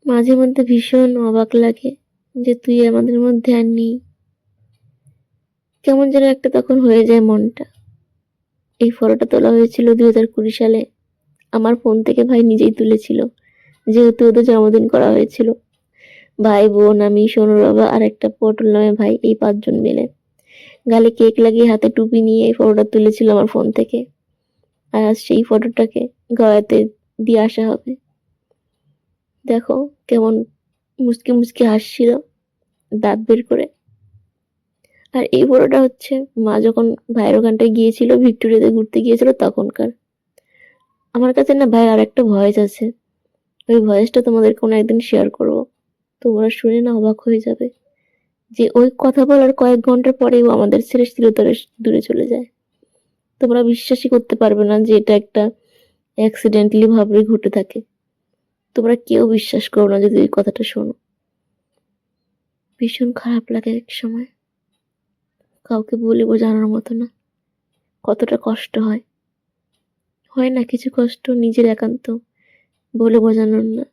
মাঝে মধ্যে ভীষণ অবাক লাগে যে তুই আমাদের মধ্যে আর নেই। কেমন যেন একটা তখন হয়ে যায় মনটা। এই ফটোটা তোলা হয়েছিল 2020 সালে। আমার ফোন থেকে ভাই নিজেই তুলেছিল, যেহেতু ওদের জন্মদিন করা হয়েছিল। ভাই, বোন, আমি, সোনুর বাবা আর একটা পটল নামে ভাই, এই 5 জন মিলে গালে কেক লাগিয়ে হাতে টুপি নিয়ে এই ফটোটা তুলেছিল আমার ফোন থেকে। আর আজ সেই ফটোটাকে গয়াতে দিয়ে আসা হবে। দেখো কেমন মুচকি মুচকি হাসছিল দাঁত বের করে। আর এই ফটোটা হচ্ছে মা যখন ভাইয়ের ওখানটায় গিয়েছিল, ভিক্টোরিয়াতে ঘুরতে গিয়েছিল তখনকার। আমার কাছে না ভাই আর একটা ভয়েস আছে, ওই ভয়েসটা তোমাদের কোনো একদিন শেয়ার করব। তোমরা শুনে না অবাক হয়ে যাবে যে ওই কথা বলার কয়েক ঘন্টা পরেই ও আমাদের ছেড়ে চিরতরে দূরে চলে যায়। তোমরা বিশ্বাসই করতে পারবে না যে এটা একটা অ্যাক্সিডেন্টালি ভাবে ঘটে থাকে। তোমরা কেউ বিশ্বাস করো না যদি ওই কথাটা শোনো। ভীষণ খারাপ লাগে এক সময়, কাউকে বলে বোঝানোর মতো না। কতটা কষ্ট হয়, হয় না কিছু কষ্ট নিজের একান্ত বলে বোঝানোর না।